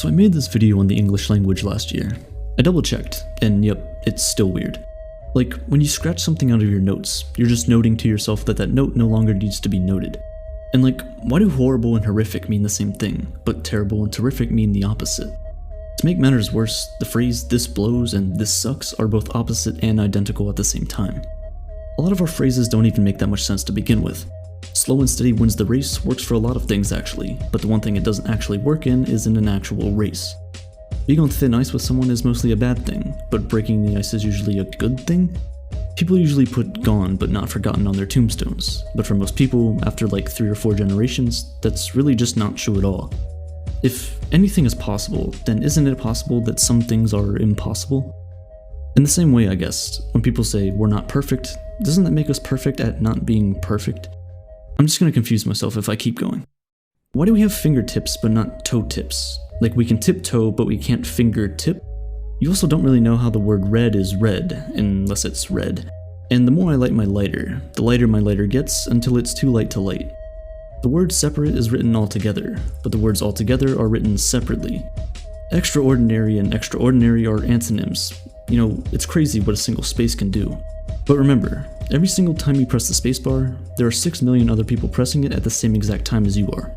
So I made this video on the English language last year. I double checked, and yep, it's still weird. Like, when you scratch something out of your notes, you're just noting to yourself that that note no longer needs to be noted. And like, why do horrible and horrific mean the same thing, but terrible and terrific mean the opposite? To make matters worse, the phrase "this blows" and "this sucks" are both opposite and identical at the same time. A lot of our phrases don't even make that much sense to begin with. Slow and steady wins the race works for a lot of things actually, but the one thing it doesn't actually work in is in an actual race. Being on thin ice with someone is mostly a bad thing, but breaking the ice is usually a good thing? People usually put "gone but not forgotten" on their tombstones, but for most people, after like 3 or 4 generations, that's really just not true at all. If anything is possible, then isn't it possible that some things are impossible? In the same way, I guess, when people say we're not perfect, doesn't that make us perfect at not being perfect? I'm just gonna confuse myself if I keep going. Why do we have fingertips but not toe tips? Like we can tiptoe but we can't finger tip? You also don't really know how the word red is red, unless it's red. And the more I light my lighter, the lighter my lighter gets until it's too light to light. The word separate is written all together, but the words altogether are written separately. Extraordinary and extraordinary are antonyms. You know, it's crazy what a single space can do. But remember, every single time you press the spacebar, there are 6 million other people pressing it at the same exact time as you are.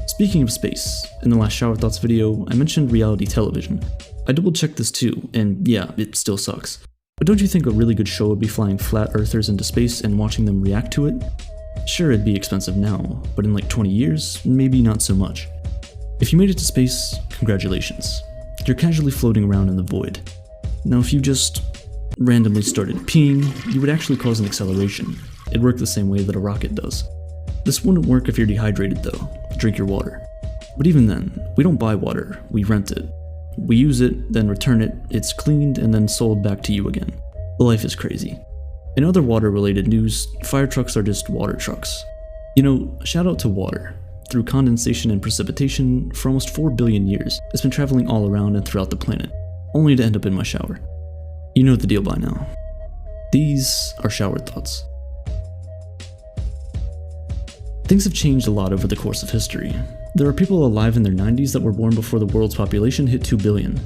Speaking of space, in the last Shower Thoughts video, I mentioned reality television. I double checked this too, and yeah, it still sucks. But don't you think a really good show would be flying flat earthers into space and watching them react to it? Sure, it'd be expensive now, but in like 20 years, maybe not so much. If you made it to space, congratulations. You're casually floating around in the void. Now if you just randomly started peeing, you would actually cause an acceleration. It'd work the same way that a rocket does. This wouldn't work if you're dehydrated though. Drink your water. But even then, we don't buy water, we rent it. We use it, then return it, it's cleaned, and then sold back to you again. Life is crazy. In other water-related news, fire trucks are just water trucks. You know, shout out to water. Through condensation and precipitation, for almost 4 billion years, it's been traveling all around and throughout the planet, only to end up in my shower. You know the deal by now. These are shower thoughts. Things have changed a lot over the course of history. There are people alive in their 90s that were born before the world's population hit 2 billion.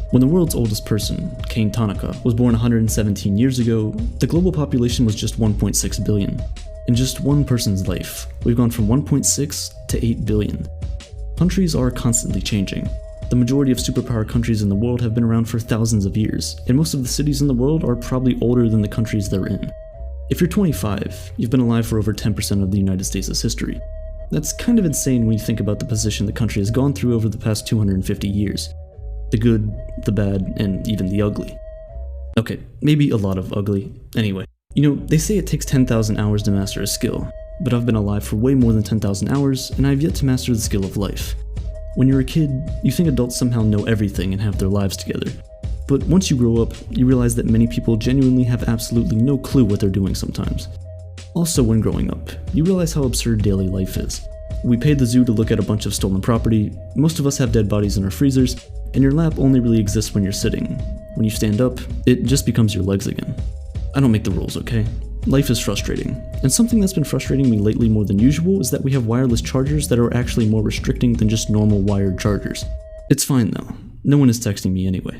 When the world's oldest person, Kane Tanaka, was born 117 years ago, the global population was just 1.6 billion. In just one person's life, we've gone from 1.6 to 8 billion. Countries are constantly changing. The majority of superpower countries in the world have been around for thousands of years, and most of the cities in the world are probably older than the countries they're in. If you're 25, you've been alive for over 10% of the United States' history. That's kind of insane when you think about the position the country has gone through over the past 250 years. The good, the bad, and even the ugly. Okay, maybe a lot of ugly. Anyway, you know, they say it takes 10,000 hours to master a skill, but I've been alive for way more than 10,000 hours, and I've yet to master the skill of life. When you're a kid, you think adults somehow know everything and have their lives together. But once you grow up, you realize that many people genuinely have absolutely no clue what they're doing sometimes. Also, when growing up, you realize how absurd daily life is. We paid the zoo to look at a bunch of stolen property, most of us have dead bodies in our freezers, and your lap only really exists when you're sitting. When you stand up, it just becomes your legs again. I don't make the rules, okay? Life is frustrating, and something that's been frustrating me lately more than usual is that we have wireless chargers that are actually more restricting than just normal wired chargers. It's fine though, no one is texting me anyway.